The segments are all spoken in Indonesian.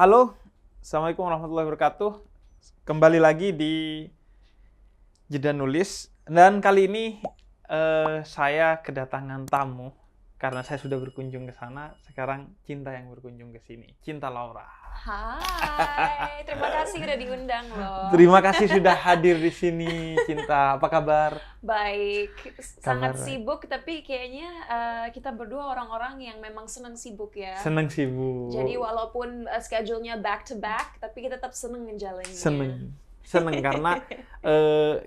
Halo, Assalamualaikum warahmatullahi wabarakatuh. Kembali lagi di Jeda Nulis. Dan kali ini saya kedatangan tamu. Karena saya sudah berkunjung ke sana, sekarang Cinta yang berkunjung ke sini. Cinta Laura. Hai, terima kasih udah diundang loh. Terima kasih sudah hadir di sini, Cinta. Apa kabar? Baik, sangat Kabar. sibuk tapi kayaknya kita berdua orang-orang yang memang senang sibuk ya. Seneng sibuk. Jadi walaupun schedule-nya back to back, tapi kita tetap senang ngejalaninnya. Seneng karena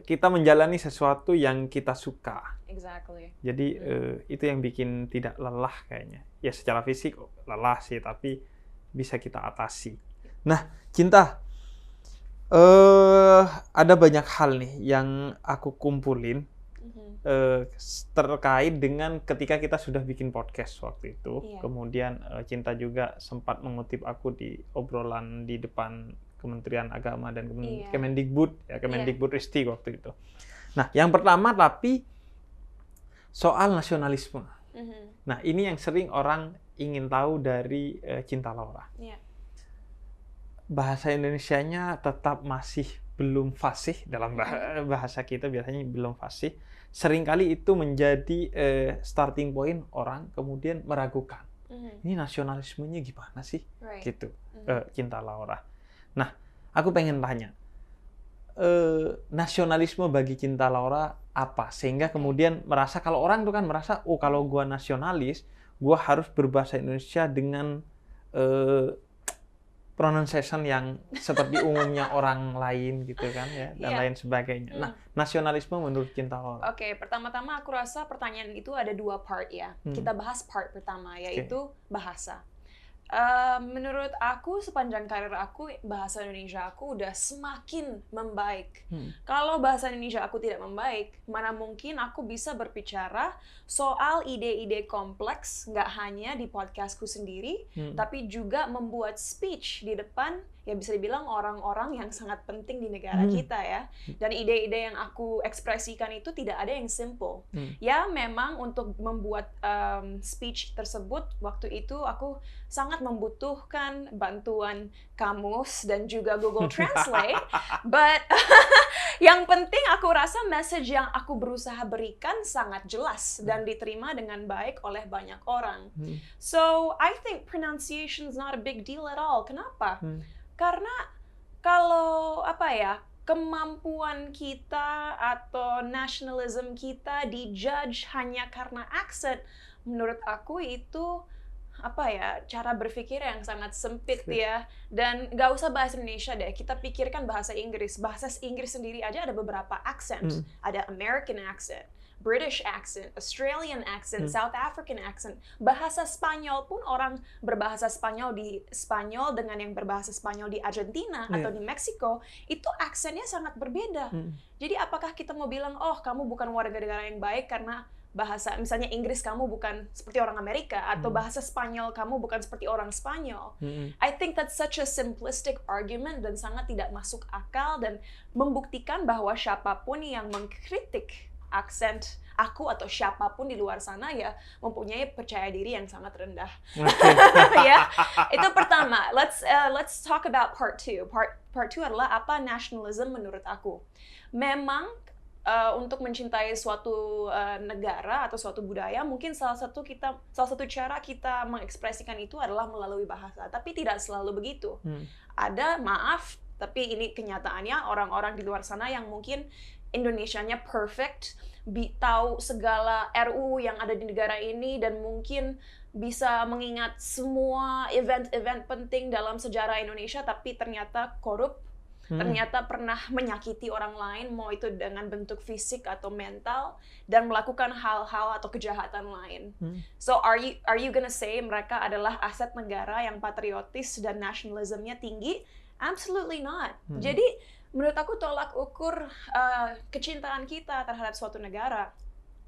kita menjalani sesuatu yang kita suka. Exactly. Jadi itu yang bikin tidak lelah kayaknya. Ya secara fisik lelah sih, tapi bisa kita atasi. Nah, Cinta, ada banyak hal nih yang aku kumpulin terkait dengan ketika kita sudah bikin podcast waktu itu. Iya. Kemudian Cinta juga sempat mengutip aku di obrolan di depan Kementerian Agama dan Iya. Kemendikbud, ya Kemendikbud Ristek waktu itu. Nah, yang pertama tapi soal nasionalisme. Nah, ini yang sering orang ingin tahu dari Cinta Laura. Iya. Bahasa Indonesianya tetap masih belum fasih dalam bahasa kita, biasanya belum fasih. Seringkali itu menjadi starting point orang kemudian meragukan. Ini nasionalismenya gimana sih? Right. Gitu, Cinta Laura. Nah, aku pengen tanya, nasionalisme bagi Cinta Laura apa? Sehingga kemudian merasa, kalau orang tuh kan merasa, oh kalau gua nasionalis, gua harus berbahasa Indonesia dengan pronunciation yang seperti umumnya orang lain gitu kan ya, dan Iya. lain sebagainya. Nah, nasionalisme menurut Cinta Laura. Oke, pertama-tama aku rasa pertanyaan itu ada dua part ya. Kita bahas part pertama, yaitu bahasa. Menurut aku, sepanjang karir aku, bahasa Indonesia aku udah semakin membaik. Kalau bahasa Indonesia aku tidak membaik, mana mungkin aku bisa berbicara soal ide-ide kompleks, nggak hanya di podcastku sendiri, tapi juga membuat speech di depan, ya bisa dibilang orang-orang yang sangat penting di negara kita ya. Dan ide-ide yang aku ekspresikan itu tidak ada yang simple. Ya memang untuk membuat speech tersebut, waktu itu aku sangat membutuhkan bantuan kamus dan juga Google Translate. But yang penting aku rasa message yang aku berusaha berikan sangat jelas dan diterima dengan baik oleh banyak orang. So I think pronunciation is not a big deal at all. Kenapa? Karena kalau kemampuan kita atau nationalism kita dijudge hanya karena accent, menurut aku itu cara berpikir yang sangat sempit ya. Dan nggak usah bahasa Indonesia deh, kita pikirkan bahasa Inggris. Bahasa Inggris sendiri aja ada beberapa accent. Ada American accent, British accent, Australian accent, South African accent. Bahasa Spanyol pun orang berbahasa Spanyol di Spanyol dengan yang berbahasa Spanyol di Argentina atau di Meksiko, itu aksennya sangat berbeda. Jadi apakah kita mau bilang, oh kamu bukan warga negara yang baik karena bahasa, misalnya Inggris kamu bukan seperti orang Amerika, atau bahasa Spanyol kamu bukan seperti orang Spanyol. I think that's such a simplistic argument dan sangat tidak masuk akal dan membuktikan bahwa siapapun yang mengkritik aksen aku atau siapapun di luar sana ya mempunyai percaya diri yang sangat rendah. Ya, itu pertama. Let's talk about part 2. Part 2 adalah apa nationalism menurut aku. Memang untuk mencintai suatu negara atau suatu budaya, mungkin salah satu cara kita mengekspresikan itu adalah melalui bahasa, tapi tidak selalu begitu. Ada, maaf, tapi ini kenyataannya orang-orang di luar sana yang mungkin Indonesianya perfect, tahu segala RU yang ada di negara ini dan mungkin bisa mengingat semua event-event penting dalam sejarah Indonesia, tapi ternyata korup. Ternyata pernah menyakiti orang lain, mau itu dengan bentuk fisik atau mental, dan melakukan hal-hal atau kejahatan lain. So are you gonna say mereka adalah aset negara yang patriotis dan nasionalismenya tinggi? Absolutely not. Jadi menurut aku tolak ukur kecintaan kita terhadap suatu negara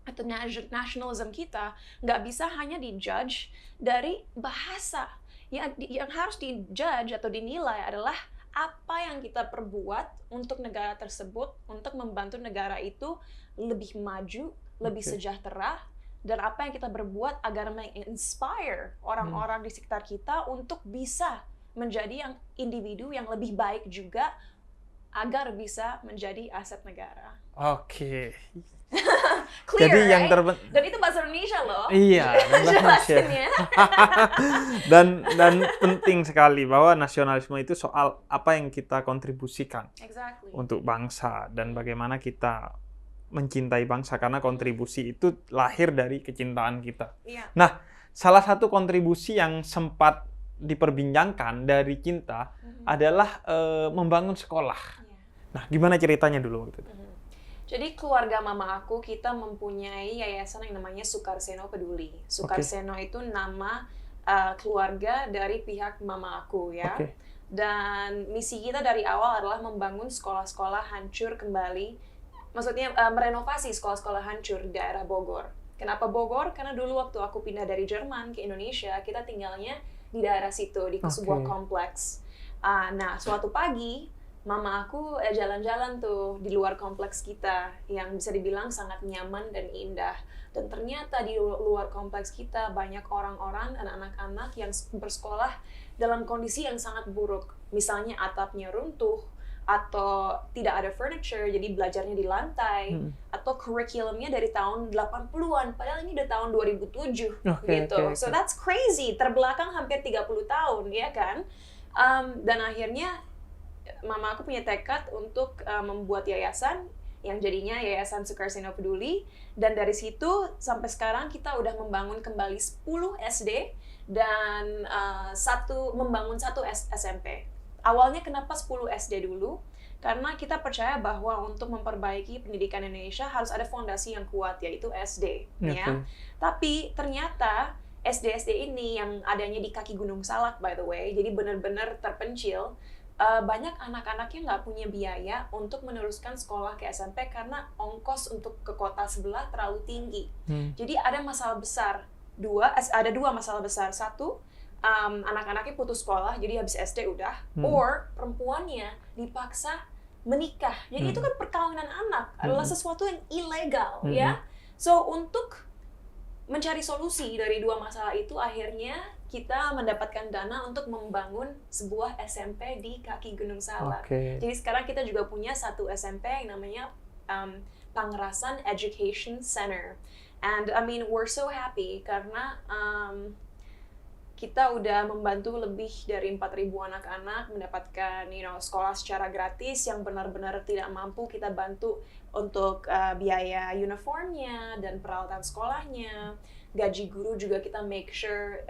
atau nasionalisme kita nggak bisa hanya dijudge dari bahasa. Yang harus dijudge atau dinilai adalah apa yang kita perbuat untuk negara tersebut, untuk membantu negara itu lebih maju, lebih sejahtera, dan apa yang kita berbuat agar menginspire orang-orang di sekitar kita untuk bisa menjadi yang individu yang lebih baik juga agar bisa menjadi aset negara. Oke. Clear, Jadi yang right? Dan itu bahasa Indonesia loh. Iya, Jelasinnya. dan penting sekali bahwa nasionalisme itu soal apa yang kita kontribusikan Exactly. untuk bangsa dan bagaimana kita mencintai bangsa, karena kontribusi itu lahir dari kecintaan kita. Iya. Nah, salah satu kontribusi yang sempat diperbincangkan dari Cinta adalah membangun sekolah. Iya. Nah, gimana ceritanya dulu waktu itu? Jadi keluarga mama aku, kita mempunyai yayasan yang namanya Sukarseno Peduli. Sukarseno itu nama keluarga dari pihak mama aku ya. Oke. Dan misi kita dari awal adalah membangun sekolah-sekolah hancur kembali. Maksudnya merenovasi sekolah-sekolah hancur di daerah Bogor. Kenapa Bogor? Karena dulu waktu aku pindah dari Jerman ke Indonesia, kita tinggalnya di daerah situ, di sebuah kompleks. Nah, suatu pagi, mama aku jalan-jalan tuh di luar kompleks kita yang bisa dibilang sangat nyaman dan indah. Dan ternyata di luar kompleks kita banyak orang-orang dan anak-anak yang bersekolah dalam kondisi yang sangat buruk. Misalnya atapnya runtuh, atau tidak ada furniture, jadi belajarnya di lantai, atau kurikulumnya dari tahun 80-an, padahal ini udah tahun 2007 gitu. So that's crazy, terbelakang hampir 30 tahun, ya kan? Dan akhirnya mama aku punya tekad untuk membuat yayasan yang jadinya Yayasan Sukarseno Peduli, dan dari situ sampai sekarang kita udah membangun kembali 10 SD dan membangun satu SMP. Awalnya kenapa 10 SD dulu? Karena kita percaya bahwa untuk memperbaiki pendidikan Indonesia harus ada fondasi yang kuat, yaitu SD. Ya. Tapi ternyata SD-SD ini yang adanya di kaki Gunung Salak, by the way, jadi benar-benar terpencil, banyak anak-anaknya nggak punya biaya untuk meneruskan sekolah ke SMP karena ongkos untuk ke kota sebelah terlalu tinggi. Jadi ada masalah besar, ada dua masalah besar. Satu, anak-anaknya putus sekolah, jadi habis SD udah, or perempuannya dipaksa menikah. Jadi itu kan perkawinan anak adalah sesuatu yang ilegal, ya. So untuk mencari solusi dari dua masalah itu, akhirnya kita mendapatkan dana untuk membangun sebuah SMP di kaki Gunung Salak. Jadi sekarang kita juga punya satu SMP yang namanya Pangerasan Education Center. And I mean, we're so happy karena kita udah membantu lebih dari 4.000 anak-anak mendapatkan sekolah secara gratis. Yang benar-benar tidak mampu kita bantu untuk biaya uniformnya dan peralatan sekolahnya. Gaji guru juga kita make sure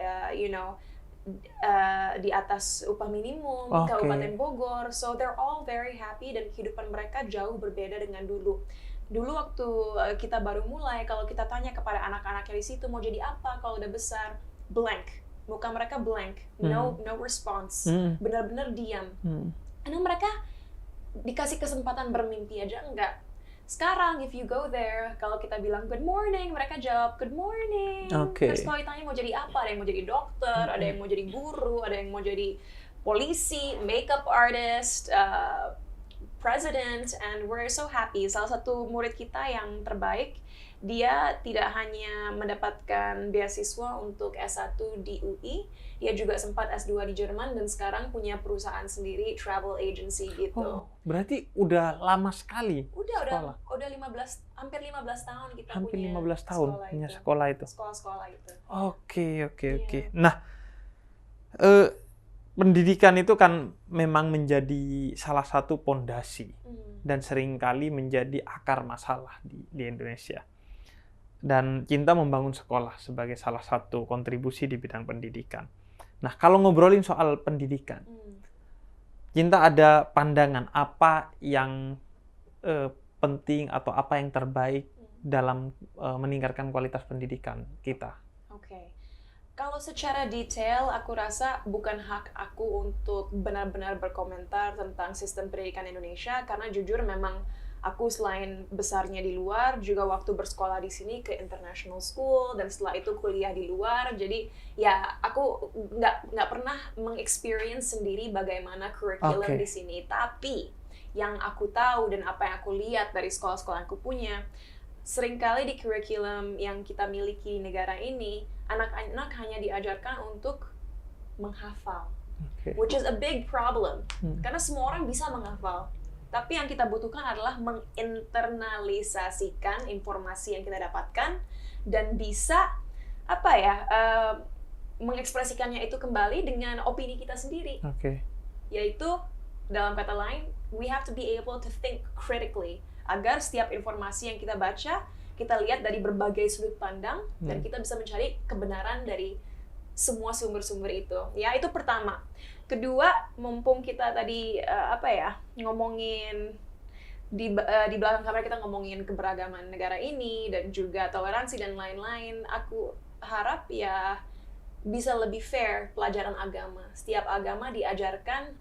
di atas upah minimum Kabupaten Bogor. So they're all very happy dan kehidupan mereka jauh berbeda dengan dulu. Dulu waktu kita baru mulai, kalau kita tanya kepada anak-anaknya di situ mau jadi apa kalau udah besar, blank. Muka mereka blank, no response, benar-benar diam. Karena mereka dikasih kesempatan bermimpi aja enggak. Sekarang if you go there, kalau kita bilang good morning, mereka jawab good morning. Terus kalau ditanya mau jadi apa, ada yang mau jadi dokter, ada yang mau jadi guru, ada yang mau jadi polisi, makeup artist, president, and we're so happy. Salah satu murid kita yang terbaik, dia tidak hanya mendapatkan beasiswa untuk S1 di UI, dia juga sempat S2 di Jerman dan sekarang punya perusahaan sendiri, travel agency gitu. Oh, berarti udah lama sekali. Udah hampir 15 tahun kita hampir punya 15 tahun punya sekolah itu. Sekolah itu. Oke. Nah, pendidikan itu kan memang menjadi salah satu pondasi dan seringkali menjadi akar masalah di Indonesia. Dan Cinta membangun sekolah sebagai salah satu kontribusi di bidang pendidikan. Nah, kalau ngobrolin soal pendidikan, Cinta ada pandangan apa yang penting atau apa yang terbaik dalam meningkatkan kualitas pendidikan kita? Oke. Kalau secara detail, aku rasa bukan hak aku untuk benar-benar berkomentar tentang sistem pendidikan Indonesia, karena jujur memang aku selain besarnya di luar, juga waktu bersekolah di sini ke international school, dan setelah itu kuliah di luar. Jadi ya aku nggak pernah mengexperience sendiri bagaimana kurikulum di sini. Tapi yang aku tahu dan apa yang aku lihat dari sekolah-sekolah yang aku punya, seringkali di kurikulum yang kita miliki di negara ini, anak-anak hanya diajarkan untuk menghafal. which is a big problem. Karena semua orang bisa menghafal. Tapi yang kita butuhkan adalah menginternalisasikan informasi yang kita dapatkan dan bisa mengekspresikannya itu kembali dengan opini kita sendiri. Yaitu dalam kata lain, we have to be able to think critically agar setiap informasi yang kita baca, kita lihat dari berbagai sudut pandang dan kita bisa mencari kebenaran dari semua sumber-sumber itu. Ya, itu pertama. Kedua, mumpung kita tadi ngomongin di belakang kamera kita ngomongin keberagaman negara ini dan juga toleransi dan lain-lain, aku harap ya bisa lebih fair pelajaran agama. Setiap agama diajarkan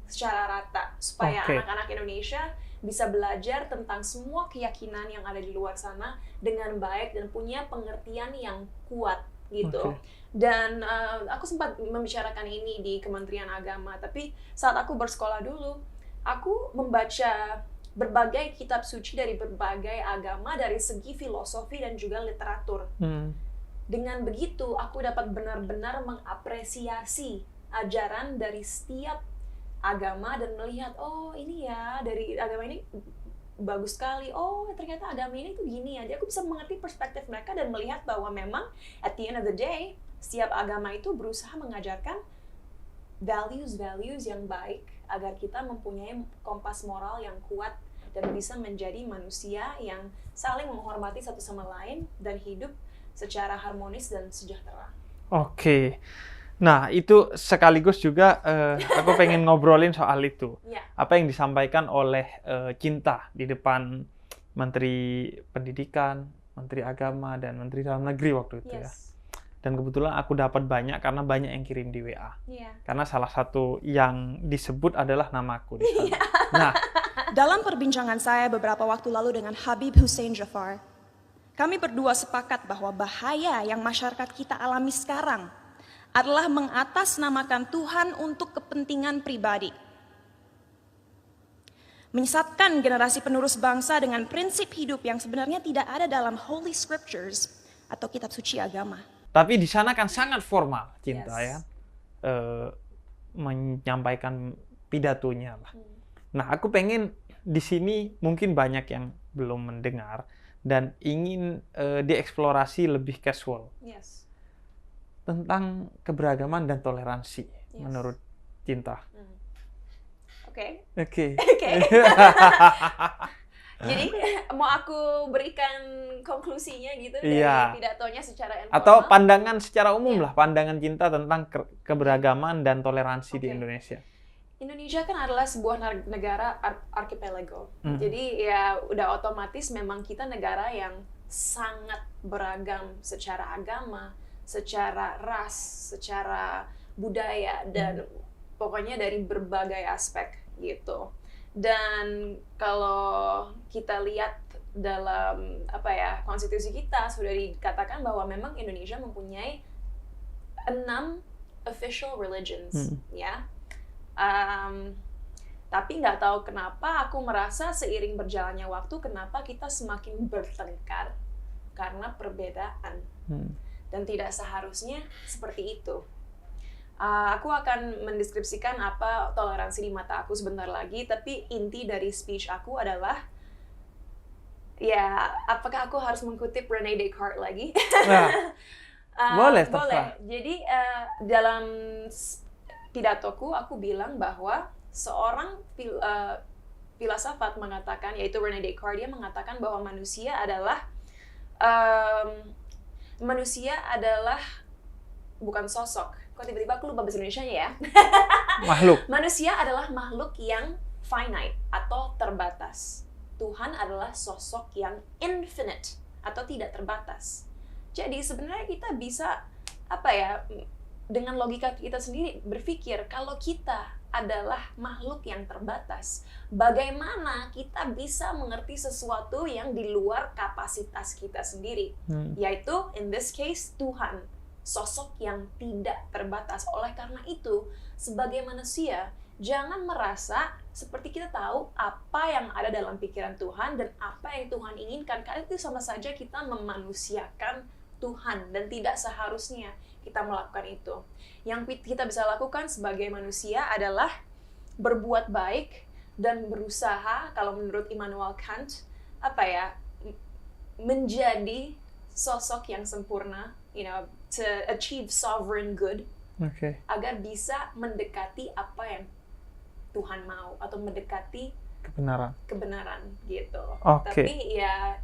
secara rata supaya anak-anak Indonesia bisa belajar tentang semua keyakinan yang ada di luar sana dengan baik dan punya pengertian yang kuat gitu. Dan aku sempat membicarakan ini di Kementerian Agama, tapi saat aku bersekolah dulu, aku membaca berbagai kitab suci dari berbagai agama dari segi filosofi dan juga literatur. Dengan begitu, aku dapat benar-benar mengapresiasi ajaran dari setiap agama dan melihat, oh ini ya, dari agama ini bagus sekali, oh ternyata agama ini tuh gini ya. Jadi aku bisa mengerti perspektif mereka dan melihat bahwa memang at the end of the day, setiap agama itu berusaha mengajarkan values yang baik agar kita mempunyai kompas moral yang kuat dan bisa menjadi manusia yang saling menghormati satu sama lain dan hidup secara harmonis dan sejahtera. Nah, itu sekaligus juga aku pengen ngobrolin soal itu. Apa yang disampaikan oleh Cinta di depan Menteri Pendidikan, Menteri Agama, dan Menteri Dalam Negeri waktu itu ya. Dan kebetulan aku dapat banyak karena banyak yang kirim di WA. Karena salah satu yang disebut adalah namaku di sana. Nah, dalam perbincangan saya beberapa waktu lalu dengan Habib Hussein Jafar, kami berdua sepakat bahwa bahaya yang masyarakat kita alami sekarang adalah mengatasnamakan Tuhan untuk kepentingan pribadi. Menyesatkan generasi penerus bangsa dengan prinsip hidup yang sebenarnya tidak ada dalam Holy Scriptures atau kitab suci agama. Tapi di sana kan sangat formal, Cinta ya, menyampaikan pidatonya lah. Nah, aku pengen di sini mungkin banyak yang belum mendengar dan ingin dieksplorasi lebih casual tentang keberagaman dan toleransi menurut Cinta. Oke. Oke. Jadi mau aku berikan konklusinya gitu dari pidatonya secara informal? Atau pandangan secara umum lah, pandangan Cinta tentang keberagaman dan toleransi di Indonesia. Indonesia kan adalah sebuah negara archipelago. Jadi ya udah otomatis memang kita negara yang sangat beragam secara agama, secara ras, secara budaya, dan pokoknya dari berbagai aspek gitu. Dan kalau kita lihat dalam konstitusi kita sudah dikatakan bahwa memang Indonesia mempunyai 6 official religions ya. Tapi nggak tahu kenapa aku merasa seiring berjalannya waktu kenapa kita semakin bertengkar karena perbedaan dan tidak seharusnya seperti itu. Aku akan mendeskripsikan apa toleransi di mata aku sebentar lagi, tapi inti dari speech aku adalah ya apakah aku harus mengutip René Descartes lagi? Boleh. Jadi dalam pidatoku aku bilang bahwa seorang filsafat mengatakan, yaitu René Descartes, dia mengatakan bahwa manusia adalah bukan sosok. Kok tiba-tiba aku lupa bahasa Indonesianya ya? Makhluk. Manusia adalah makhluk yang finite atau terbatas. Tuhan adalah sosok yang infinite atau tidak terbatas. Jadi sebenarnya kita bisa dengan logika kita sendiri berpikir kalau kita adalah makhluk yang terbatas, bagaimana kita bisa mengerti sesuatu yang di luar kapasitas kita sendiri, yaitu in this case Tuhan, sosok yang tidak terbatas. Oleh karena itu, sebagai manusia, jangan merasa seperti kita tahu apa yang ada dalam pikiran Tuhan dan apa yang Tuhan inginkan, karena itu sama saja kita memanusiakan Tuhan dan tidak seharusnya kita melakukan itu. Yang kita bisa lakukan sebagai manusia adalah berbuat baik dan berusaha, kalau menurut Immanuel Kant, menjadi sosok yang sempurna, to achieve sovereign good, agar bisa mendekati apa yang Tuhan mau atau mendekati kebenaran gitu. Tapi ya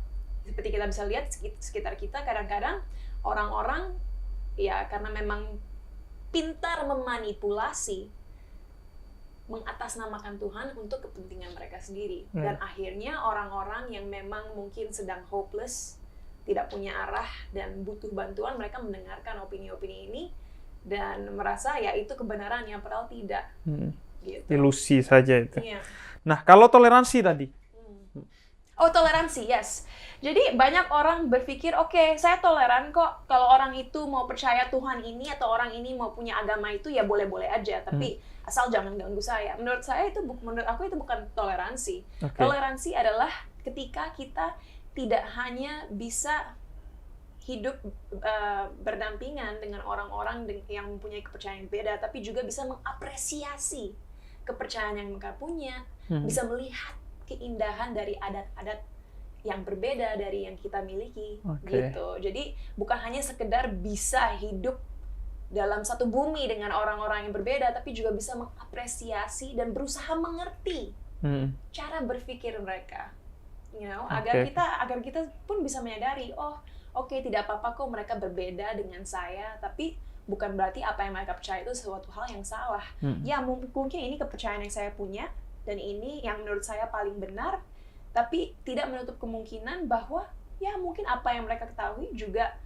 seperti kita bisa lihat sekitar kita, kadang-kadang orang-orang ya karena memang pintar memanipulasi, mengatasnamakan Tuhan untuk kepentingan mereka sendiri. Dan akhirnya orang-orang yang memang mungkin sedang hopeless, tidak punya arah dan butuh bantuan, mereka mendengarkan opini-opini ini dan merasa ya itu kebenaran yang padahal tidak. Gitu. Ilusi saja itu. Iya. Nah, kalau toleransi tadi. Oh, toleransi, yes. Jadi banyak orang berpikir, oke, saya toleran kok. Kalau orang itu mau percaya Tuhan ini atau orang ini mau punya agama itu ya boleh-boleh aja. Tapi asal jangan ganggu saya. Menurut aku itu bukan toleransi. Toleransi adalah ketika kita tidak hanya bisa hidup berdampingan dengan orang-orang yang mempunyai kepercayaan yang beda, tapi juga bisa mengapresiasi kepercayaan yang mereka punya, bisa melihat keindahan dari adat-adat yang berbeda dari yang kita miliki, gitu. Jadi bukan hanya sekedar bisa hidup dalam satu bumi dengan orang-orang yang berbeda, tapi juga bisa mengapresiasi dan berusaha mengerti cara berpikir mereka, agar kita pun bisa menyadari, tidak apa-apa kok mereka berbeda dengan saya, tapi bukan berarti apa yang mereka percaya itu sesuatu hal yang salah. Ya mungkin ini kepercayaan yang saya punya dan ini yang menurut saya paling benar, tapi tidak menutup kemungkinan bahwa ya mungkin apa yang mereka ketahui juga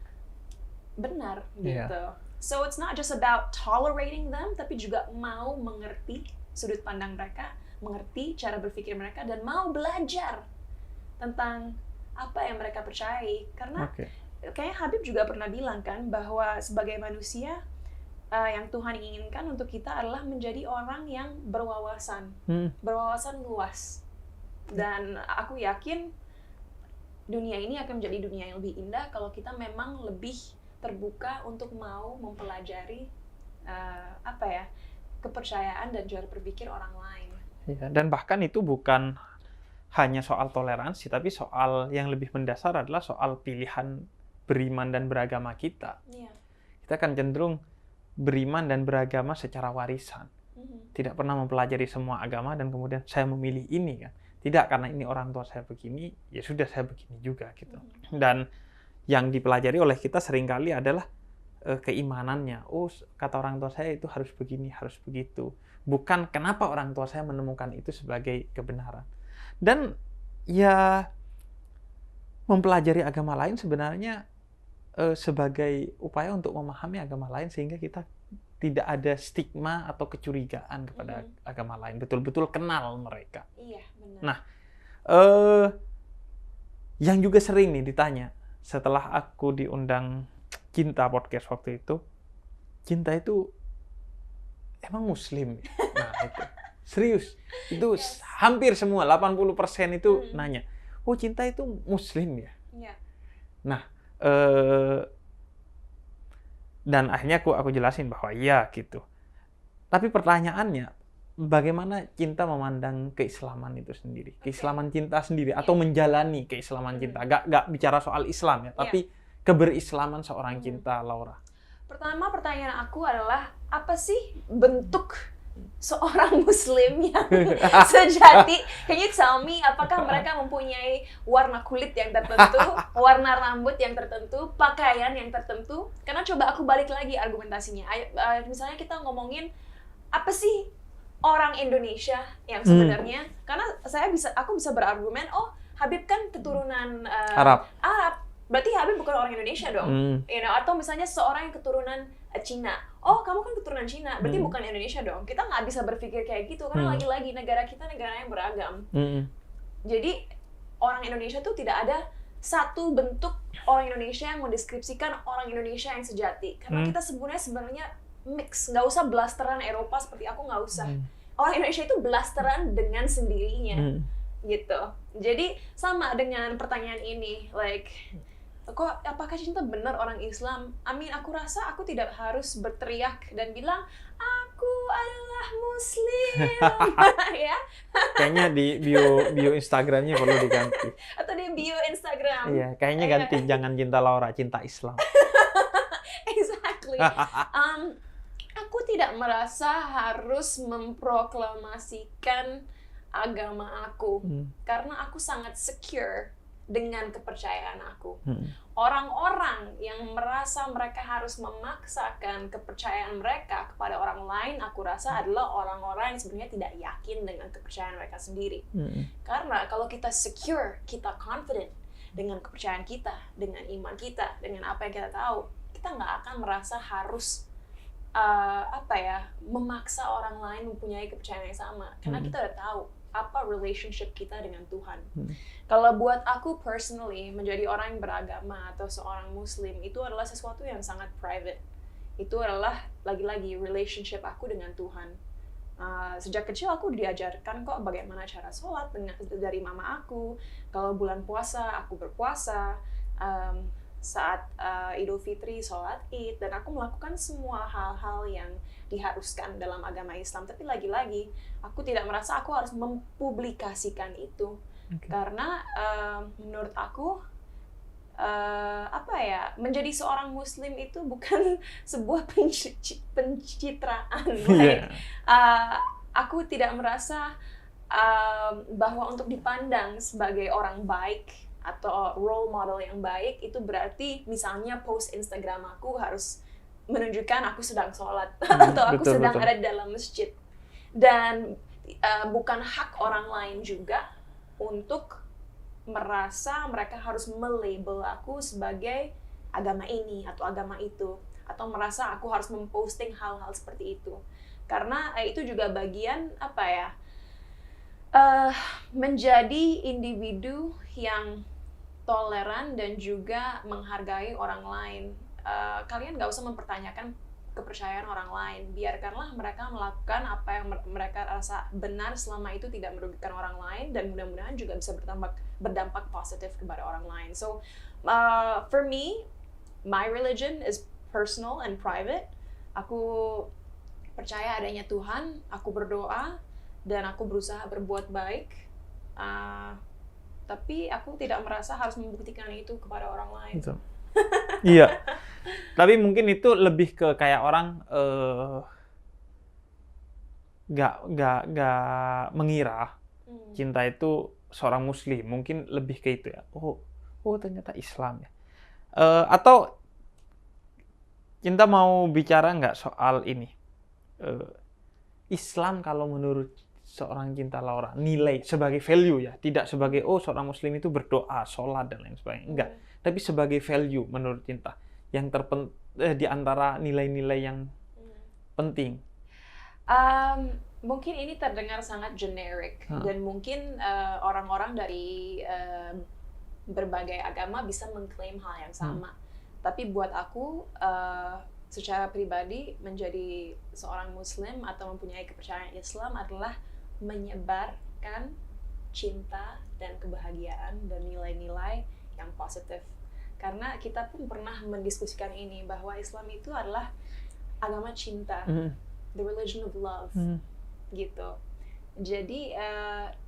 benar gitu. So it's not just about tolerating them, tapi juga mau mengerti sudut pandang mereka, mengerti cara berpikir mereka, dan mau belajar tentang apa yang mereka percayai. Karena kayaknya Habib juga pernah bilang kan bahwa sebagai manusia yang Tuhan inginkan untuk kita adalah menjadi orang yang berwawasan, berwawasan luas. Dan aku yakin dunia ini akan menjadi dunia yang lebih indah kalau kita memang lebih terbuka untuk mau mempelajari kepercayaan dan cara berpikir orang lain. Ya, dan bahkan itu bukan hanya soal toleransi, tapi soal yang lebih mendasar adalah soal pilihan beriman dan beragama kita. Kita kan cenderung beriman dan beragama secara warisan. Tidak pernah mempelajari semua agama dan kemudian saya memilih ini kan. Tidak, karena ini orang tua saya begini, ya sudah saya begini juga gitu. Dan yang dipelajari oleh kita seringkali adalah keimanannya. Oh, kata orang tua saya itu harus begini, harus begitu. Bukan kenapa orang tua saya menemukan itu sebagai kebenaran. Dan ya mempelajari agama lain sebenarnya sebagai upaya untuk memahami agama lain sehingga kita tidak ada stigma atau kecurigaan kepada agama lain. Betul-betul kenal mereka. Iya, benar. Nah, yang juga sering nih ditanya setelah aku diundang Cinta podcast waktu itu, Cinta itu emang Muslim? Nah, itu. Serius. Itu hampir semua, 80% itu nanya, oh Cinta itu Muslim ya? Iya. Nah, dan akhirnya aku jelasin bahwa iya gitu. Tapi pertanyaannya, bagaimana Cinta memandang keislaman itu sendiri? Keislaman Cinta sendiri atau menjalani keislaman Cinta? Gak bicara soal Islam ya, tapi keberislaman seorang Cinta, Laura. Pertama, pertanyaan aku adalah apa sih bentuk seorang Muslim yang sejati? Can you tell me, apakah mereka mempunyai warna kulit yang tertentu, warna rambut yang tertentu, pakaian yang tertentu? Karena coba aku balik lagi argumentasinya. Misalnya kita ngomongin apa sih orang Indonesia yang sebenarnya? Karena aku bisa berargumen, oh Habib kan keturunan Arab. Berarti Habib bukan orang Indonesia dong, atau misalnya seorang yang keturunan Cina, oh kamu kan keturunan Cina, berarti bukan Indonesia dong. Kita nggak bisa berpikir kayak gitu, karena lagi-lagi negara kita negara yang beragam. Jadi orang Indonesia tuh tidak ada satu bentuk orang Indonesia yang mendeskripsikan orang Indonesia yang sejati, karena kita sebenarnya mix, nggak usah blasteran Eropa seperti aku, nggak usah. Orang Indonesia itu blasteran dengan sendirinya, gitu. Jadi sama dengan pertanyaan ini, like kok apakah cinta benar orang Islam? Aku rasa aku tidak harus berteriak dan bilang aku adalah Muslim, ya. Kayaknya di bio Instagramnya perlu diganti. Atau di bio Instagram. Iya, kayaknya ganti jangan cinta Laura, cinta Islam. Exactly. Aku tidak merasa harus memproklamasikan agama aku karena aku sangat secure dengan kepercayaan aku. Orang-orang yang merasa mereka harus memaksakan kepercayaan mereka kepada orang lain, aku rasa adalah orang-orang yang sebenarnya tidak yakin dengan kepercayaan mereka sendiri. Karena kalau kita secure, kita confident dengan kepercayaan kita, dengan iman kita, dengan apa yang kita tahu, kita nggak akan merasa harus memaksa orang lain mempunyai kepercayaan yang sama. Karena kita udah tahu apa relationship kita dengan Tuhan. Kalau buat aku personally, menjadi orang yang beragama atau seorang Muslim itu adalah sesuatu yang sangat private. Itu adalah lagi-lagi relationship aku dengan Tuhan. Sejak kecil aku diajarkan kok bagaimana cara sholat dari mama aku. Kalau bulan puasa aku berpuasa. Saat Idul Fitri, sholat Id, dan aku melakukan semua hal-hal yang diharuskan dalam agama Islam. Tapi lagi-lagi, aku tidak merasa aku harus mempublikasikan itu. Karena menurut aku, menjadi seorang Muslim itu bukan sebuah pencitraan. Aku tidak merasa bahwa untuk dipandang sebagai orang baik atau role model yang baik itu berarti misalnya post Instagram aku harus menunjukkan aku sedang sholat atau aku sedang ada di dalam masjid. Dan bukan hak orang lain juga untuk merasa mereka harus melabel aku sebagai agama ini atau agama itu, atau merasa aku harus memposting hal-hal seperti itu. Karena itu juga bagian menjadi individu yang toleran dan juga menghargai orang lain. Kalian nggak usah mempertanyakan kepercayaan orang lain. Biarkanlah mereka melakukan apa yang mereka rasa benar selama itu tidak merugikan orang lain, dan mudah-mudahan juga bisa berdampak positif kepada orang lain. So, for me, my religion is personal and private. Aku percaya adanya Tuhan, aku berdoa, dan aku berusaha berbuat baik. Tapi aku tidak merasa harus membuktikan itu kepada orang lain. Gitu. Iya. Tapi mungkin itu lebih ke kayak orang nggak mengira cinta itu seorang Muslim. Mungkin lebih ke itu ya. Oh ternyata Islam ya. Atau cinta mau bicara nggak soal ini? Islam kalau menurut seorang cinta Laura, nilai sebagai value ya, tidak sebagai seorang Muslim itu berdoa, sholat dan lain sebagainya, enggak, tapi sebagai value menurut cinta yang di antara nilai-nilai yang penting. Mungkin ini terdengar sangat generic dan mungkin orang-orang dari berbagai agama bisa mengklaim hal yang sama. Tapi buat aku, secara pribadi menjadi seorang Muslim atau mempunyai kepercayaan Islam adalah menyebarkan cinta dan kebahagiaan dan nilai-nilai yang positif. Karena kita pun pernah mendiskusikan ini bahwa Islam itu adalah agama cinta, the religion of love, gitu. Jadi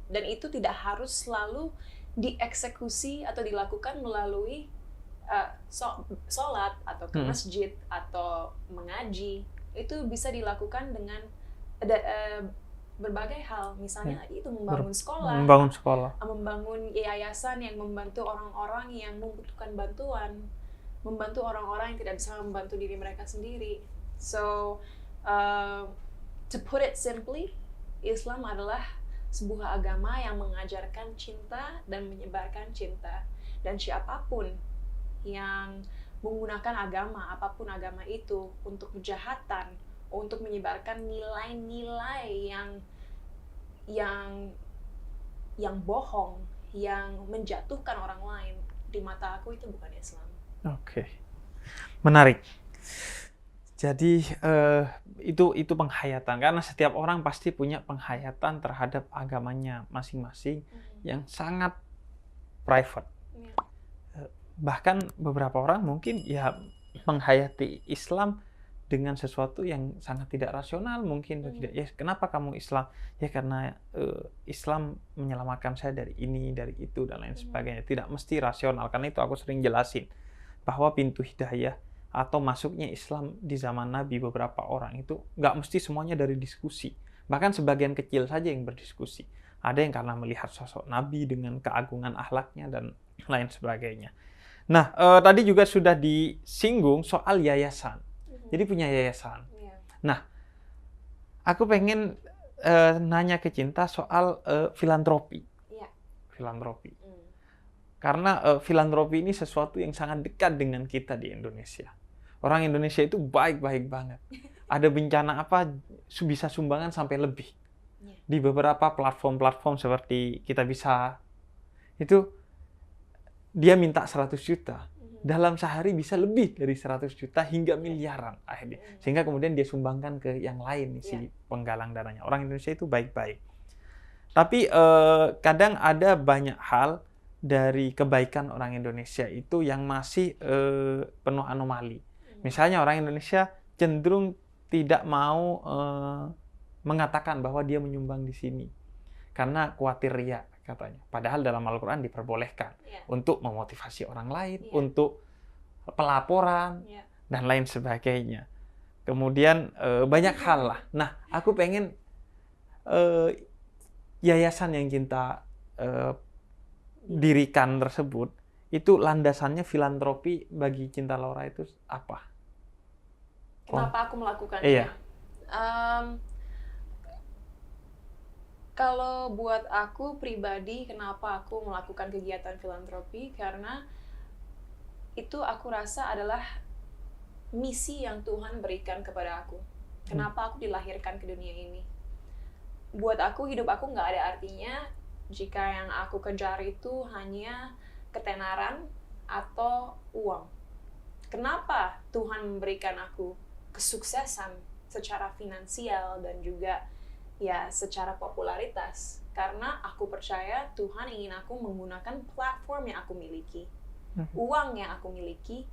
dan itu tidak harus selalu dieksekusi atau dilakukan melalui sholat atau ke masjid atau mengaji. Itu bisa dilakukan dengan berbagai hal, misalnya itu membangun sekolah, membangun yayasan yang membantu orang-orang yang membutuhkan bantuan, membantu orang-orang yang tidak bisa membantu diri mereka sendiri. So, to put it simply, Islam adalah sebuah agama yang mengajarkan cinta dan menyebarkan cinta. Dan siapapun yang menggunakan agama, apapun agama itu, untuk kejahatan, untuk menyebarkan nilai-nilai yang bohong, yang menjatuhkan orang lain, di mata aku itu bukan Islam. Oke. Menarik. Jadi itu penghayatan, karena setiap orang pasti punya penghayatan terhadap agamanya masing-masing yang sangat private. bahkan beberapa orang mungkin ya menghayati Islam dengan sesuatu yang sangat tidak rasional mungkin atau tidak. Ya, kenapa kamu Islam? Ya karena Islam menyelamatkan saya dari ini, dari itu dan lain sebagainya. Tidak mesti rasional. Karena itu aku sering jelasin bahwa pintu hidayah atau masuknya Islam di zaman Nabi beberapa orang itu nggak mesti semuanya dari diskusi. Bahkan sebagian kecil saja yang berdiskusi. Ada yang karena melihat sosok Nabi dengan keagungan akhlaknya dan lain sebagainya. Nah, tadi juga sudah disinggung soal yayasan. Jadi punya yayasan. Nah, aku pengen nanya ke Cinta soal filantropi. Filantropi. Karena filantropi ini sesuatu yang sangat dekat dengan kita di Indonesia. Orang Indonesia itu baik-baik banget. Ada bencana apa bisa sumbangan sampai lebih. Di beberapa platform-platform seperti Kita Bisa, itu dia minta 100 juta. Dalam sehari bisa lebih dari 100 juta hingga miliaran akhirnya. Sehingga kemudian dia sumbangkan ke yang lain si penggalang dananya. Orang Indonesia itu baik-baik. Tapi kadang ada banyak hal dari kebaikan orang Indonesia itu yang masih penuh anomali. Misalnya orang Indonesia cenderung tidak mau mengatakan bahwa dia menyumbang di sini. Karena khawatir riya katanya. Padahal dalam Al-Quran diperbolehkan untuk memotivasi orang lain, untuk pelaporan, dan lain sebagainya. Kemudian banyak hal lah. Nah, aku pengen yayasan yang Cinta dirikan tersebut, itu landasannya filantropi bagi Cinta Laura itu apa? Kenapa aku melakukannya? Iya. Kalau buat aku pribadi, kenapa aku melakukan kegiatan filantropi? Karena itu aku rasa adalah misi yang Tuhan berikan kepada aku. Kenapa aku dilahirkan ke dunia ini? Buat aku, hidup aku nggak ada artinya jika yang aku kejar itu hanya ketenaran atau uang. Kenapa Tuhan memberikan aku kesuksesan secara finansial dan juga ya secara popularitas? Karena aku percaya Tuhan ingin aku menggunakan platform yang aku miliki, uang yang aku miliki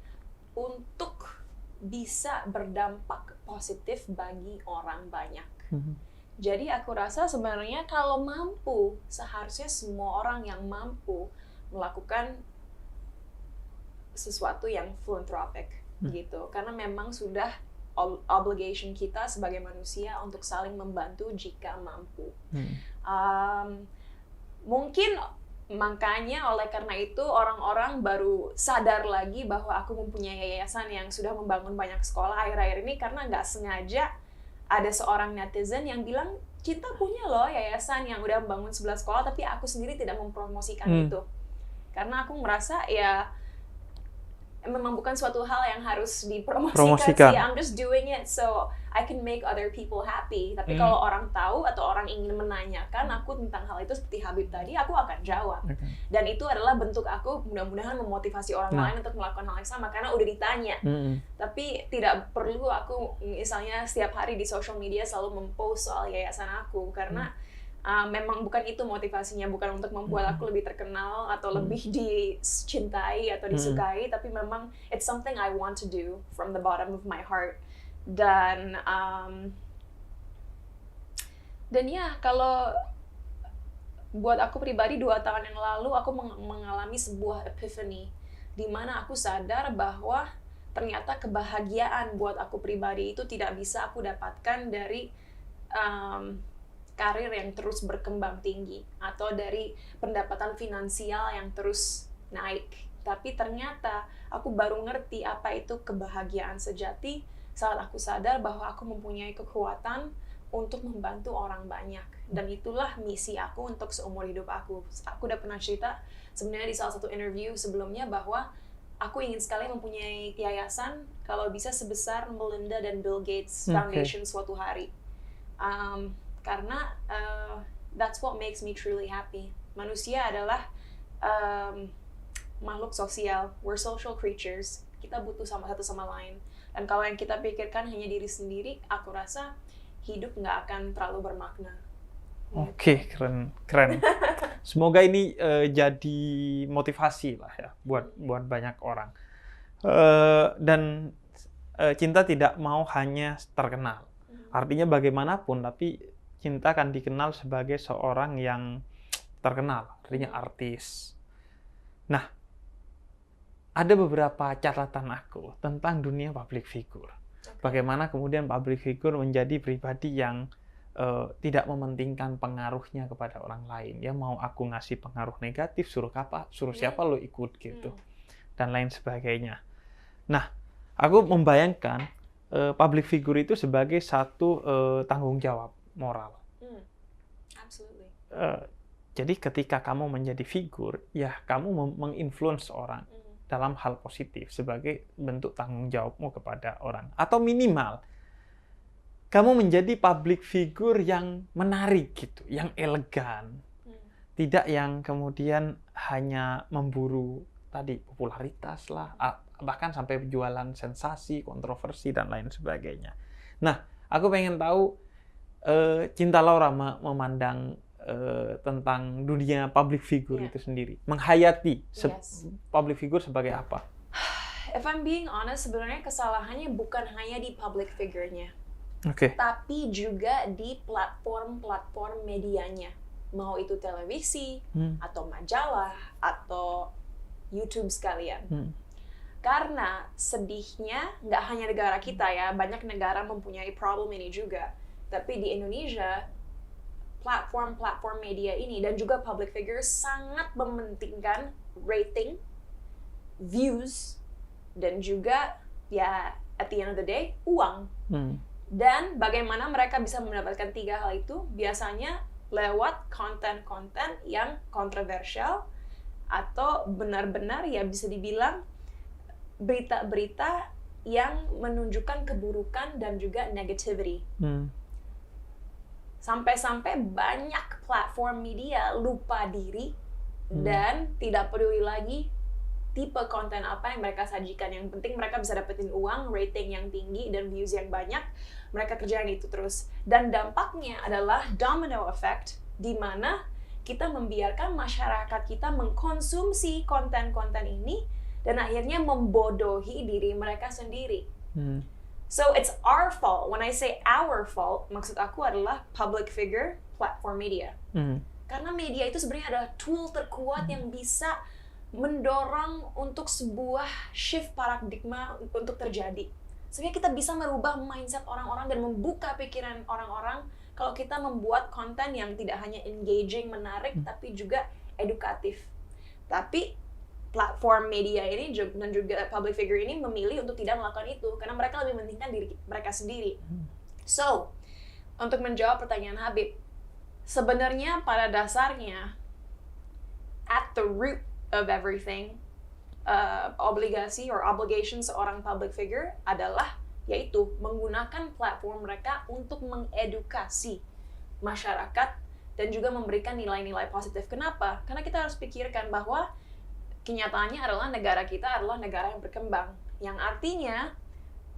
untuk bisa berdampak positif bagi orang banyak. Jadi aku rasa sebenarnya kalau mampu, seharusnya semua orang yang mampu melakukan sesuatu yang philanthropic gitu. Karena memang sudah obligation kita sebagai manusia untuk saling membantu jika mampu. Mungkin makanya oleh karena itu orang-orang baru sadar lagi bahwa aku mempunyai yayasan yang sudah membangun banyak sekolah akhir-akhir ini, karena nggak sengaja ada seorang netizen yang bilang, Cinta punya loh yayasan yang udah membangun 11 sekolah, tapi aku sendiri tidak mempromosikan itu. Karena aku merasa ya memang bukan suatu hal yang harus dipromosikan sih. I'm just doing it so I can make other people happy. Tapi kalau orang tahu atau orang ingin menanyakan aku tentang hal itu seperti Habib tadi, aku akan jawab. Dan itu adalah bentuk aku mudah-mudahan memotivasi orang lain untuk melakukan hal yang sama karena udah ditanya. Tapi tidak perlu aku misalnya setiap hari di social media selalu mempost soal yayasan aku karena memang bukan itu motivasinya, bukan untuk membuat aku lebih terkenal atau lebih dicintai atau disukai, tapi memang it's something I want to do from the bottom of my heart. Dan ya kalau buat aku pribadi 2 tahun yang lalu aku mengalami sebuah epiphany di mana aku sadar bahwa ternyata kebahagiaan buat aku pribadi itu tidak bisa aku dapatkan dari karir yang terus berkembang tinggi atau dari pendapatan finansial yang terus naik. Tapi ternyata aku baru ngerti apa itu kebahagiaan sejati saat aku sadar bahwa aku mempunyai kekuatan untuk membantu orang banyak. Dan itulah misi aku untuk seumur hidup aku. Aku udah pernah cerita sebenarnya di salah satu interview sebelumnya bahwa aku ingin sekali mempunyai yayasan kalau bisa sebesar Melinda dan Bill Gates Foundation suatu hari. Karena that's what makes me truly happy. Manusia adalah makhluk sosial. We're social creatures. Kita butuh satu sama lain. Dan kalau yang kita pikirkan hanya diri sendiri, aku rasa hidup nggak akan terlalu bermakna. Oke, keren, keren. Semoga ini jadi motivasi lah ya buat banyak orang. Dan cinta tidak mau hanya terkenal. Artinya bagaimanapun, tapi cinta akan dikenal sebagai seorang yang terkenal, artinya artis. Nah, ada beberapa catatan aku tentang dunia public figure. Bagaimana kemudian public figure menjadi pribadi yang tidak mementingkan pengaruhnya kepada orang lain. Ya mau aku ngasih pengaruh negatif, suruh siapa lo ikut gitu. Dan lain sebagainya. Nah, aku membayangkan public figure itu sebagai satu tanggung jawab moral. Absolutely. Jadi ketika kamu menjadi figur, ya kamu menginfluence orang dalam hal positif sebagai bentuk tanggung jawabmu kepada orang. Atau minimal, kamu menjadi public figure yang menarik gitu, yang elegan. Tidak yang kemudian hanya memburu tadi popularitas lah, bahkan sampai jualan sensasi, kontroversi, dan lain sebagainya. Nah, aku pengen tahu Cinta Laura memandang tentang dunia public figure itu sendiri. Menghayati public figure sebagai apa? If I'm being honest, sebenarnya kesalahannya bukan hanya di public figure-nya. Tapi juga di platform-platform medianya. Mau itu televisi, atau majalah, atau YouTube sekalian. Karena sedihnya, nggak hanya negara kita ya, banyak negara mempunyai problem ini juga. Tapi di Indonesia, platform-platform media ini dan juga public figure sangat mementingkan rating, views, dan juga ya at the end of the day, uang. Dan bagaimana mereka bisa mendapatkan tiga hal itu? Biasanya lewat konten-konten yang kontroversial atau benar-benar ya bisa dibilang berita-berita yang menunjukkan keburukan dan juga negativity. Sampai-sampai banyak platform media lupa diri dan tidak peduli lagi tipe konten apa yang mereka sajikan. Yang penting mereka bisa dapetin uang, rating yang tinggi, dan views yang banyak. Mereka kerjain itu terus. Dan dampaknya adalah domino effect, di mana kita membiarkan masyarakat kita mengkonsumsi konten-konten ini, dan akhirnya membodohi diri mereka sendiri. So it's our fault. When I say our fault, maksud aku adalah public figure, platform media. Karena media itu sebenarnya adalah tool terkuat yang bisa mendorong untuk sebuah shift paradigma untuk terjadi. Sehingga kita bisa merubah mindset orang-orang dan membuka pikiran orang-orang kalau kita membuat konten yang tidak hanya engaging, menarik, tapi juga edukatif. Tapi platform media ini dan juga public figure ini memilih untuk tidak melakukan itu karena mereka lebih mementingkan diri mereka sendiri. So, untuk menjawab pertanyaan Habib, sebenarnya pada dasarnya at the root of everything, obligasi or obligation seorang public figure adalah yaitu menggunakan platform mereka untuk mengedukasi masyarakat dan juga memberikan nilai-nilai positif. Kenapa? Karena kita harus pikirkan bahwa kenyataannya adalah negara kita adalah negara yang berkembang, yang artinya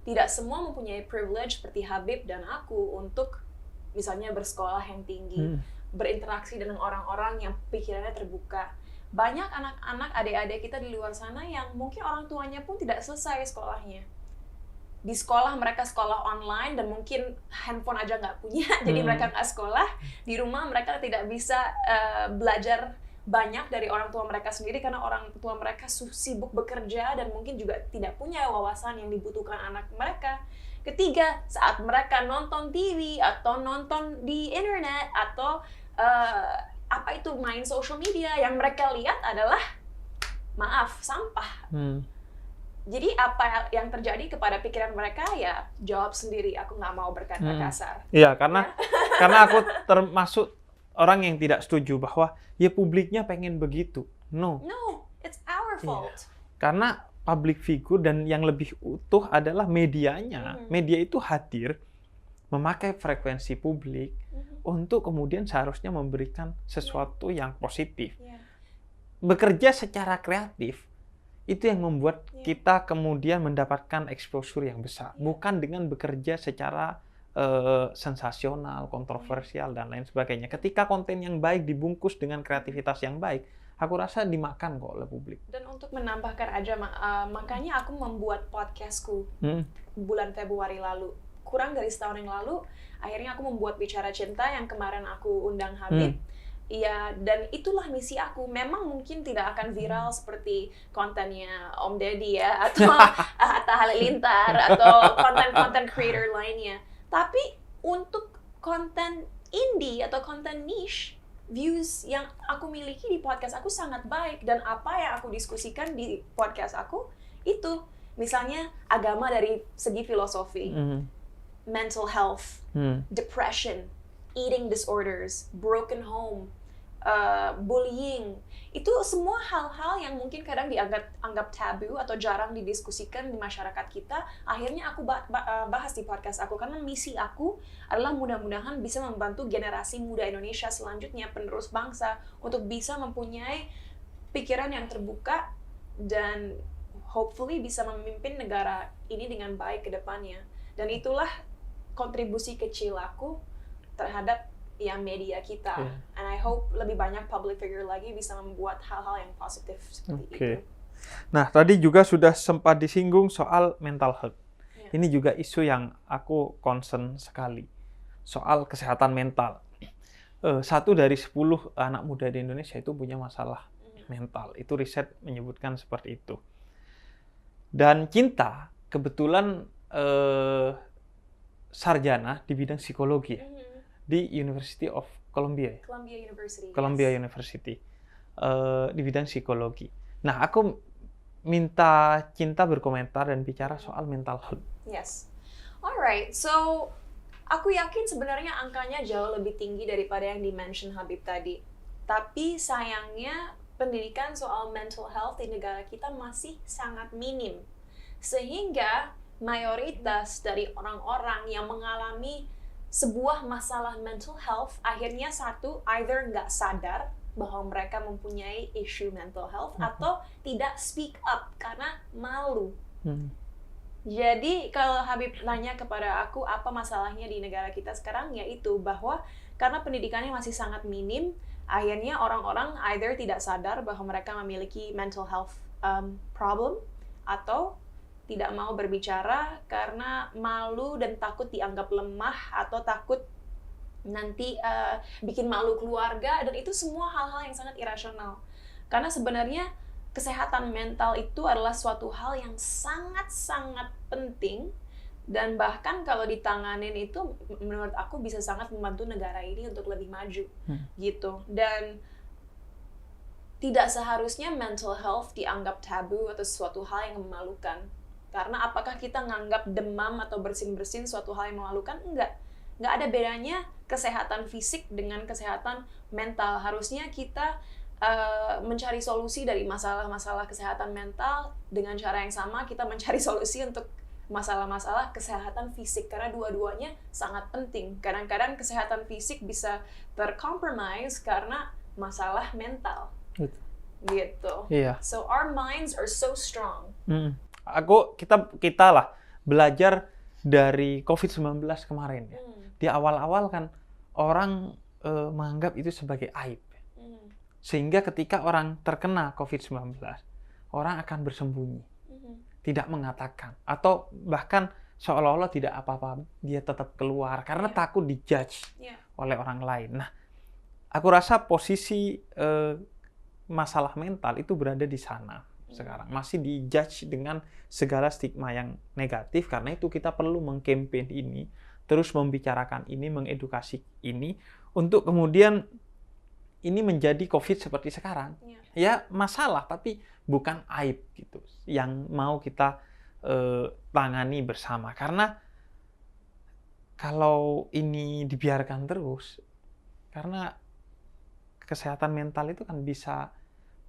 tidak semua mempunyai privilege seperti Habib dan aku untuk misalnya bersekolah yang tinggi, berinteraksi dengan orang-orang yang pikirannya terbuka. Banyak anak-anak, adik-adik kita di luar sana yang mungkin orang tuanya pun tidak selesai sekolahnya. Di sekolah mereka sekolah online dan mungkin handphone aja nggak punya, jadi mereka nggak sekolah. Di rumah mereka tidak bisa belajar banyak dari orang tua mereka sendiri karena orang tua mereka sibuk bekerja dan mungkin juga tidak punya wawasan yang dibutuhkan anak mereka. Ketiga, saat mereka nonton TV atau nonton di internet atau apa itu main social media, yang mereka lihat adalah maaf, sampah. Jadi apa yang terjadi kepada pikiran mereka ya jawab sendiri. Aku nggak mau berkata kasar. Iya, karena aku termasuk orang yang tidak setuju bahwa ya publiknya pengen begitu. No, it's our fault. Karena public figure dan yang lebih utuh adalah medianya. Media itu hadir memakai frekuensi publik untuk kemudian seharusnya memberikan sesuatu yang positif. Bekerja secara kreatif itu yang membuat kita kemudian mendapatkan exposure yang besar. Bukan dengan bekerja secara sensasional, kontroversial dan lain sebagainya. Ketika konten yang baik dibungkus dengan kreativitas yang baik, aku rasa dimakan kok oleh publik. Dan untuk menambahkan aja, makanya aku membuat podcastku bulan Februari lalu. Kurang dari setahun yang lalu, akhirnya aku membuat Bicara Cinta yang kemarin aku undang Habib. Iya, dan itulah misi aku. Memang mungkin tidak akan viral seperti kontennya Om Deddy ya, atau Atta Halilintar, atau konten-konten creator lainnya. Tapi untuk konten indie atau konten niche, views yang aku miliki di podcast aku sangat baik. Dan apa yang aku diskusikan di podcast aku, itu misalnya agama dari segi filosofi, mental health, depression, eating disorders, broken home, bullying. Itu semua hal-hal yang mungkin kadang dianggap tabu atau jarang didiskusikan di masyarakat kita. Akhirnya aku bahas di podcast aku, karena misi aku adalah mudah-mudahan bisa membantu generasi muda Indonesia selanjutnya, penerus bangsa, untuk bisa mempunyai pikiran yang terbuka dan hopefully bisa memimpin negara ini dengan baik ke depannya. Dan itulah kontribusi kecil aku terhadap media kita. And I hope lebih banyak public figure lagi bisa membuat hal-hal yang positif seperti itu. Nah, tadi juga sudah sempat disinggung soal mental health. Ini juga isu yang aku concern sekali. Soal kesehatan mental. 1 dari 10 anak muda di Indonesia itu punya masalah mental. Itu riset menyebutkan seperti itu. Dan Cinta kebetulan sarjana di bidang psikologi di University of Columbia. Columbia University. Di bidang psikologi. Nah, aku minta Cinta berkomentar dan bicara soal mental health. Yes. Alright, so aku yakin sebenarnya angkanya jauh lebih tinggi daripada yang di-mention Habib tadi. Tapi sayangnya pendidikan soal mental health di negara kita masih sangat minim. Sehingga mayoritas dari orang-orang yang mengalami sebuah masalah mental health akhirnya either nggak sadar bahwa mereka mempunyai issue mental health atau tidak speak up karena malu. Jadi kalau Habib nanya kepada aku apa masalahnya di negara kita sekarang, yaitu bahwa karena pendidikannya masih sangat minim, akhirnya orang-orang either tidak sadar bahwa mereka memiliki mental health problem atau tidak mau berbicara karena malu dan takut dianggap lemah atau takut nanti bikin malu keluarga, dan itu semua hal-hal yang sangat irasional. Karena sebenarnya kesehatan mental itu adalah suatu hal yang sangat-sangat penting, dan bahkan kalau ditanganin itu menurut aku bisa sangat membantu negara ini untuk lebih maju gitu. Dan tidak seharusnya mental health dianggap tabu atau suatu hal yang memalukan. Karena apakah kita nganggap demam atau bersin-bersin suatu hal yang memalukan? Enggak. Nggak ada bedanya kesehatan fisik dengan kesehatan mental. Harusnya kita mencari solusi dari masalah-masalah kesehatan mental dengan cara yang sama kita mencari solusi untuk masalah-masalah kesehatan fisik. Karena dua-duanya sangat penting. Kadang-kadang kesehatan fisik bisa tercompromise karena masalah mental. Gitu. Iya. So our minds are so strong. Kita lah belajar dari COVID-19 kemarin ya. Di awal-awal kan orang menganggap itu sebagai aib. Sehingga ketika orang terkena COVID-19, orang akan bersembunyi. Tidak mengatakan. Atau bahkan seolah-olah tidak apa-apa, dia tetap keluar karena takut dijudge oleh orang lain. Nah, aku rasa posisi masalah mental itu berada di sana. Sekarang masih dijudge dengan segala stigma yang negatif. Karena itu kita perlu mengkampanye ini, terus membicarakan ini, mengedukasi ini, untuk kemudian ini menjadi COVID seperti sekarang. Ya masalah, tapi bukan aib gitu yang mau kita tangani bersama. Karena kalau ini dibiarkan terus, karena kesehatan mental itu kan bisa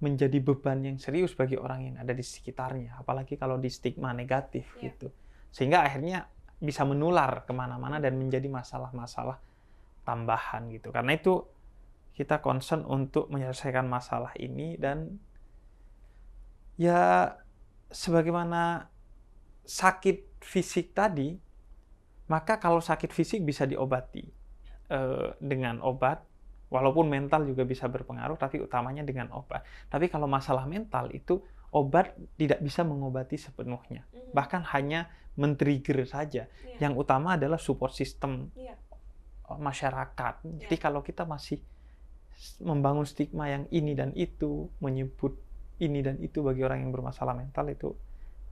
menjadi beban yang serius bagi orang yang ada di sekitarnya, apalagi kalau di stigma negatif gitu, sehingga akhirnya bisa menular kemana-mana dan menjadi masalah-masalah tambahan gitu. Karena itu kita concern untuk menyelesaikan masalah ini, dan ya sebagaimana sakit fisik tadi, maka kalau sakit fisik bisa diobati dengan obat, walaupun mental juga bisa berpengaruh, tapi utamanya dengan obat. Tapi kalau masalah mental itu obat tidak bisa mengobati sepenuhnya, bahkan hanya men-trigger saja. Yang utama adalah support system masyarakat. Jadi kalau kita masih membangun stigma yang ini dan itu, menyebut ini dan itu bagi orang yang bermasalah mental, itu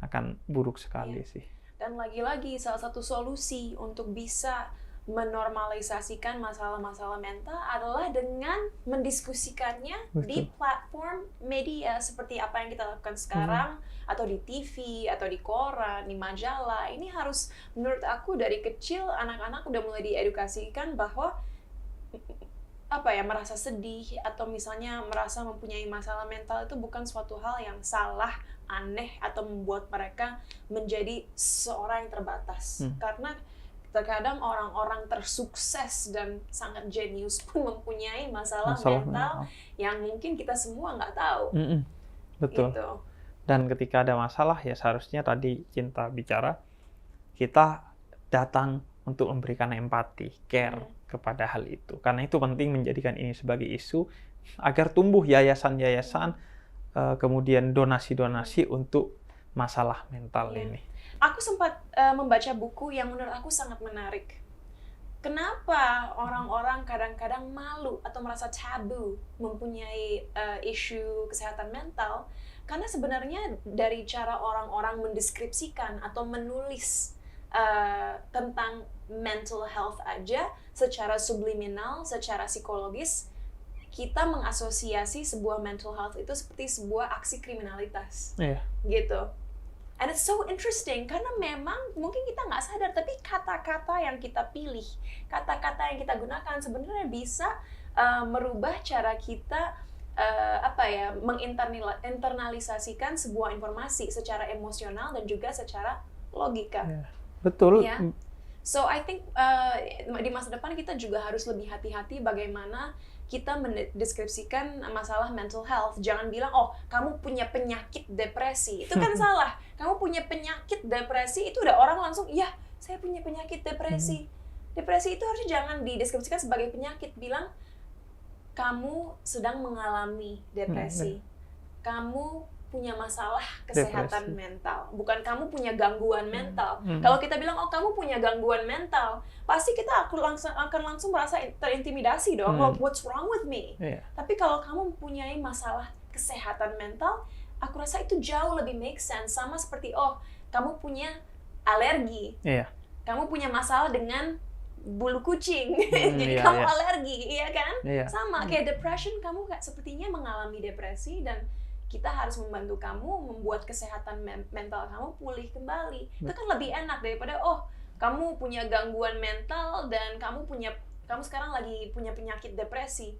akan buruk sekali sih. Dan lagi-lagi salah satu solusi untuk bisa menormalisasikan masalah-masalah mental adalah dengan mendiskusikannya di platform media seperti apa yang kita lakukan sekarang, atau di TV, atau di koran, di majalah. Ini harus, menurut aku, dari kecil anak-anak udah mulai diedukasikan bahwa merasa sedih atau misalnya merasa mempunyai masalah mental itu bukan suatu hal yang salah, aneh, atau membuat mereka menjadi seorang yang terbatas. Karena terkadang orang-orang tersukses dan sangat jenius pun mempunyai masalah mental yang mungkin kita semua nggak tahu. Betul. Gitu. Dan ketika ada masalah, ya seharusnya tadi Cinta bicara, kita datang untuk memberikan empati, care kepada hal itu. Karena itu penting menjadikan ini sebagai isu agar tumbuh yayasan-yayasan, kemudian donasi-donasi untuk masalah mental ini. Aku sempat membaca buku yang menurut aku sangat menarik. Kenapa orang-orang kadang-kadang malu atau merasa tabu mempunyai isu kesehatan mental? Karena sebenarnya dari cara orang-orang mendeskripsikan atau menulis tentang mental health aja, secara subliminal, secara psikologis, kita mengasosiasi sebuah mental health itu seperti sebuah aksi kriminalitas. Gitu. And it's so interesting, karena memang mungkin kita nggak sadar, tapi kata-kata yang kita pilih, kata-kata yang kita gunakan sebenarnya bisa merubah cara kita menginternalisasikan sebuah informasi secara emosional dan juga secara logika. Betul. So I think di masa depan kita juga harus lebih hati-hati bagaimana kita mendeskripsikan masalah mental health. Jangan bilang, oh kamu punya penyakit depresi. Itu kan salah. Kamu punya penyakit depresi, itu udah orang langsung, ya saya punya penyakit depresi. Depresi itu harusnya jangan dideskripsikan sebagai penyakit. Bilang, kamu sedang mengalami depresi. Kamu punya masalah kesehatan mental, bukan kamu punya gangguan mental. Kalau kita bilang, oh kamu punya gangguan mental, pasti kita akan langsung merasa terintimidasi dong. What's wrong with me? Tapi kalau kamu mempunyai masalah kesehatan mental, aku rasa itu jauh lebih make sense. Sama seperti, oh kamu punya alergi, kamu punya masalah dengan bulu kucing, jadi kamu alergi, iya kan? Sama kayak depression, kamu sepertinya mengalami depresi dan kita harus membantu kamu membuat kesehatan mental kamu pulih kembali. Itu kan lebih enak daripada, oh kamu punya gangguan mental dan kamu sekarang lagi punya penyakit depresi.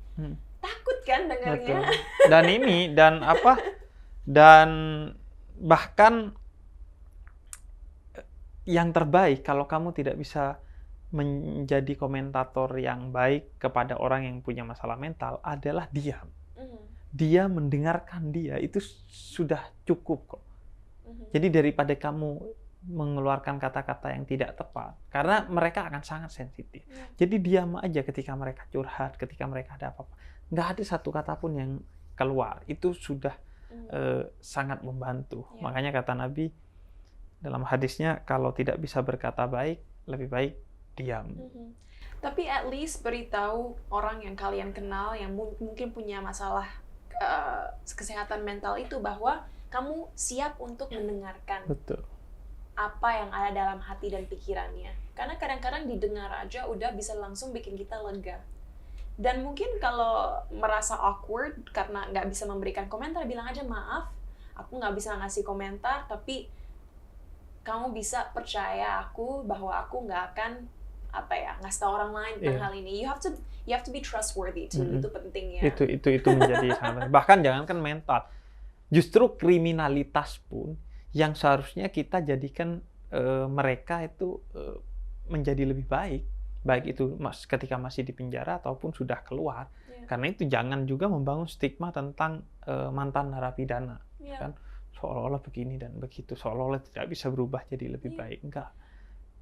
Takut kan dengarnya? Dan bahkan yang terbaik kalau kamu tidak bisa menjadi komentator yang baik kepada orang yang punya masalah mental adalah diam. Dia mendengarkan dia, itu sudah cukup kok. Jadi daripada kamu mengeluarkan kata-kata yang tidak tepat, karena mereka akan sangat sensitif. Jadi diam aja ketika mereka curhat, ketika mereka ada apa-apa. Nggak ada satu kata pun yang keluar. Itu sudah sangat membantu. Makanya kata Nabi dalam hadisnya, kalau tidak bisa berkata baik, lebih baik diam. Tapi at least beritahu orang yang kalian kenal yang mungkin punya masalah kesehatan mental itu bahwa kamu siap untuk mendengarkan apa yang ada dalam hati dan pikirannya. Karena kadang-kadang didengar aja udah bisa langsung bikin kita lega. Dan mungkin kalau merasa awkward karena nggak bisa memberikan komentar, bilang aja, maaf, aku nggak bisa ngasih komentar, tapi kamu bisa percaya aku bahwa aku nggak akan ngasih tahu orang lain tentang hal ini. You have to be trustworthy too. Itu penting ya. Itu menjadi sangat penting. Bahkan jangankan mental, justru kriminalitas pun yang seharusnya kita jadikan mereka itu menjadi lebih baik itu ketika masih di penjara ataupun sudah keluar. Karena itu jangan juga membangun stigma tentang mantan narapidana, kan seolah-olah begini dan begitu, seolah-olah tidak bisa berubah jadi lebih baik. Enggak.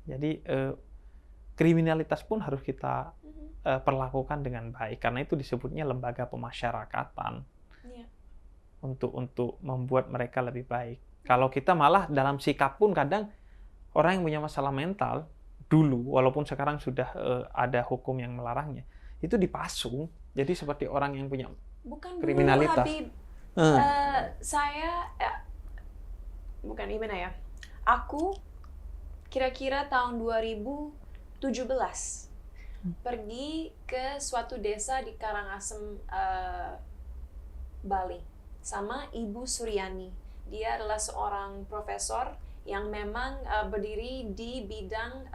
Jadi kriminalitas pun harus kita perlakukan dengan baik, karena itu disebutnya lembaga pemasyarakatan. Iya. Untuk membuat mereka lebih baik. Kalau kita malah dalam sikap pun kadang orang yang punya masalah mental dulu, walaupun sekarang sudah ada hukum yang melarangnya, itu dipasung. Jadi seperti orang yang punya Bukan kriminalitas. dulu, Habib. Saya bukan gimana ya? Aku kira-kira tahun 2017 pergi ke suatu desa di Karangasem, Bali, sama Ibu Suryani. Dia adalah seorang profesor yang memang berdiri di bidang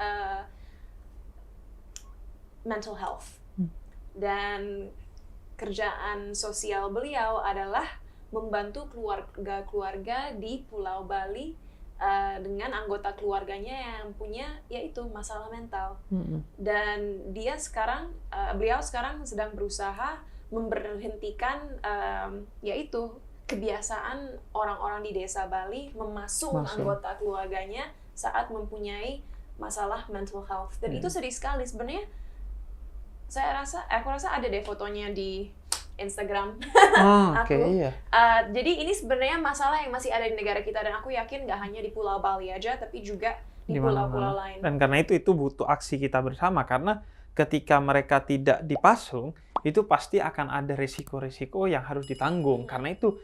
mental health. Dan kerjaan sosial beliau adalah membantu keluarga-keluarga di Pulau Bali dengan anggota keluarganya yang punya yaitu masalah mental. Dan dia sekarang, beliau sekarang sedang berusaha memberhentikan yaitu kebiasaan orang-orang di desa Bali memasung anggota keluarganya saat mempunyai masalah mental health. Dan itu sedih sekali sebenarnya. Aku rasa ada deh fotonya di Instagram aku. Iya. Jadi ini sebenarnya masalah yang masih ada di negara kita, dan aku yakin nggak hanya di Pulau Bali aja, tapi juga di pulau-pulau lain. Dan karena itu butuh aksi kita bersama, karena ketika mereka tidak dipasung, itu pasti akan ada risiko-risiko yang harus ditanggung. Karena itu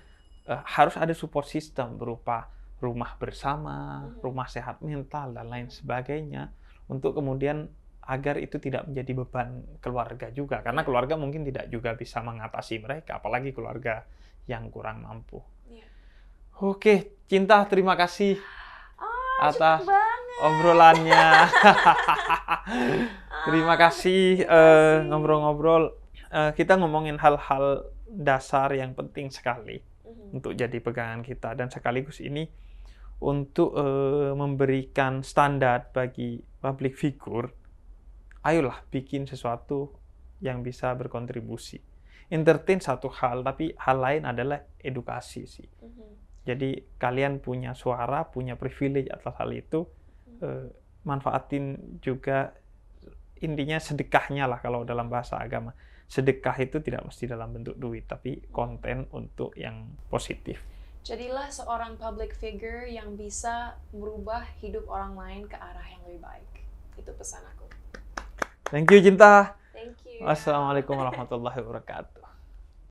harus ada support system berupa rumah bersama, rumah sehat mental, dan lain sebagainya, untuk kemudian agar itu tidak menjadi beban keluarga juga, karena keluarga mungkin tidak juga bisa mengatasi mereka, apalagi keluarga yang kurang mampu. Oke, Cinta, terima kasih atas obrolannya. Terima kasih ngobrol-ngobrol. Kita ngomongin hal-hal dasar yang penting sekali untuk jadi pegangan kita, dan sekaligus ini untuk memberikan standar bagi public figure. Ayolah bikin sesuatu yang bisa berkontribusi. Entertain satu hal, tapi hal lain adalah edukasi sih. Jadi kalian punya suara, punya privilege atas hal itu, manfaatin juga, intinya sedekahnya lah kalau dalam bahasa agama. Sedekah itu tidak mesti dalam bentuk duit, tapi konten untuk yang positif. Jadilah seorang public figure yang bisa merubah hidup orang lain ke arah yang lebih baik. Itu pesan aku. Thank you, Cinta. Thank you. Wassalamualaikum warahmatullahi wabarakatuh.